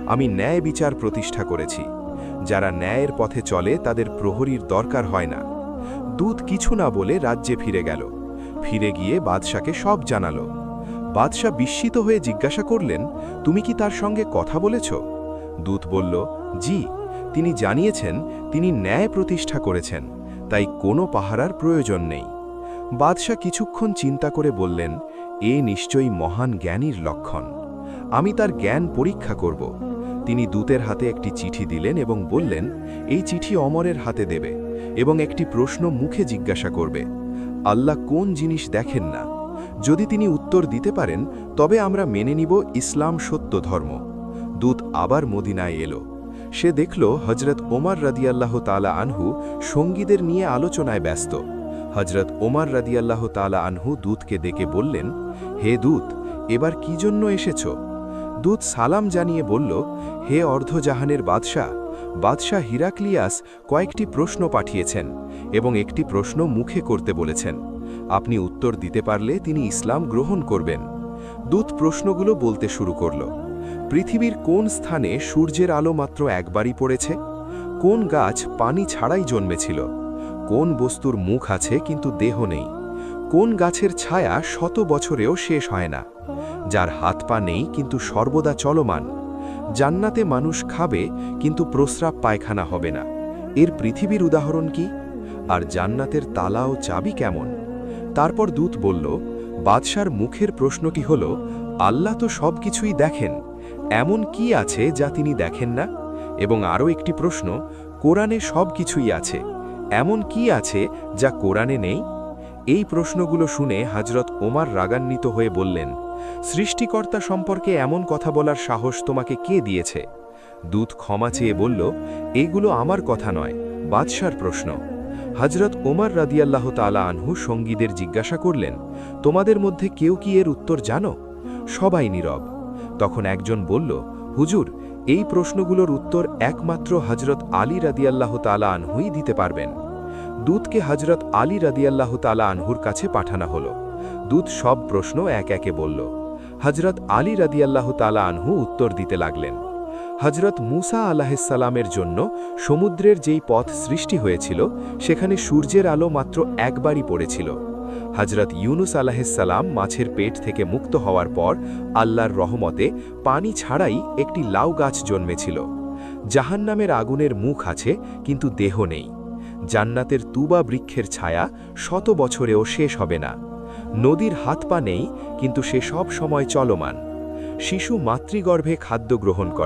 আমি ন্যায় বিচার প্রতিষ্ঠা করেছি। যারা ন্যায়ের পথে চলে তাদের প্রহরীর দরকার হয় না। দূত কিছু না বলে রাজ্যে ফিরে গেল। ফিরে গিয়ে বাদশাকে সব জানালো। বাদশা বিস্মিত হয়ে জিজ্ঞাসা করলেন, তুমি কি তার সঙ্গে কথা বলেছ? দূত বলল, জি, তিনি জানিয়েছেন তিনি ন্যায় প্রতিষ্ঠা করেছেন, তাই কোনো পাহারার প্রয়োজন নেই। বাদশা কিছুক্ষণ চিন্তা করে বললেন, এ নিশ্চয়ই মহান জ্ঞানীর লক্ষণ। আমি তার জ্ঞান পরীক্ষা করব। তিনি দূতের হাতে একটি চিঠি দিলেন এবং বললেন, এই চিঠি অমরের হাতে দেবে এবং একটি প্রশ্ন মুখে জিজ্ঞাসা করবে, আল্লাহ কোন জিনিস দেখেন না? যদি তিনি উত্তর দিতে পারেন তবে আমরা মেনে নিব ইসলাম সত্য ধর্ম। দূত আবার মদিনায় এলো। সে দেখল হজরত ওমর রাদিয়াল্লাহ তাআলা আনহু সঙ্গীদের নিয়ে আলোচনায় ব্যস্ত। হজরত ওমর রাদিয়াল্লাহ তাআলা আনহু দূতকে ডেকে বললেন, হে দূত, এবার কি জন্য এসেছ? দূত সালাম জানিয়ে বলল, হে অর্ধজাহানের বাদশাহ, বাদশাহ হিরাক্লিয়াস কয়েকটি প্রশ্ন পাঠিয়েছেন এবং একটি প্রশ্ন মুখে করতে বলেছেন। আপনি উত্তর দিতে পারলে তিনি ইসলাম গ্রহণ করবেন। দূত প্রশ্নগুলো বলতে শুরু করল। পৃথিবীর কোন স্থানে সূর্যের আলো মাত্র একবারই পড়েছে? কোন গাছ পানি ছাড়াই জন্মেছিল? কোন বস্তুর মুখ আছে কিন্তু দেহ নেই? কোন গাছের ছায়া শত বছরেও শেষ হয় না? যার হাত পা নেই কিন্তু সর্বদা চলমান? জান্নাতে মানুষ খাবে কিন্তু প্রস্রাব পায়খানা হবে না। এর পৃথিবীর উদাহরণ কি? আর জান্নাতের তালা ও চাবি কেমন? তারপর দূত বলল, বাদশার মুখের প্রশ্নটি হল, আল্লাহ তো সব কিছুই দেখেন, এমন কি আছে যা তিনি দেখেন না? এবং আরও একটি প্রশ্ন, কোরআনে সব কিছুই আছে, এমন কি আছে যা কোরআনে নেই? এই প্রশ্নগুলো শুনে হজরত ওমর রাগান্বিত হয়ে বললেন, সৃষ্টিকর্তা সম্পর্কে এমন কথা বলার সাহস তোমাকে কে দিয়েছে? দূত ক্ষমা চেয়ে বলল, এইগুলো আমার কথা নয়, বাদশার প্রশ্ন। হজরত ওমর রাদিয়াল্লাহ তাআলা আনহু সঙ্গীদের জিজ্ঞাসা করলেন, তোমাদের মধ্যে কেউ কি এর উত্তর জানো? সবাই নীরব। তখন একজন বলল, হুজুর, এই প্রশ্নগুলোর উত্তর একমাত্র হজরত আলী রাদিয়াল্লাহ তাআলা আনহুই দিতে পারবেন। দূতকে হজরত আলী রাদিয়াল্লাহ তাআলা আনহুর কাছে পাঠানো হলো। দূত সব প্রশ্ন এক একে বলল। হজরত আলী রাদিয়াল্লাহ তাআলা আনহু উত্তর দিতে লাগলেন। হজরত মুসা আলাইহিসসালামের জন্য সমুদ্রের যেই পথ সৃষ্টি হয়েছিল সেখানে সূর্যের আলো মাত্র একবারই পড়েছিল। হজরত ইউনুস আলাইহিসসালাম মাছের পেট থেকে মুক্ত হওয়ার পর আল্লাহর রহমতে পানি ছাড়াই একটি লাউ গাছ জন্মেছিল। জাহান্নামের আগুনের মুখ আছে কিন্তু দেহ নেই। জান্নাতের তুবা বৃক্ষের ছায়া শত বছরেও শেষ হবে না। নদীর হাত পা নেই কিন্তু সে সব সময় চলমান। শিশু মাতৃগর্ভে খাদ্য গ্রহণ করে।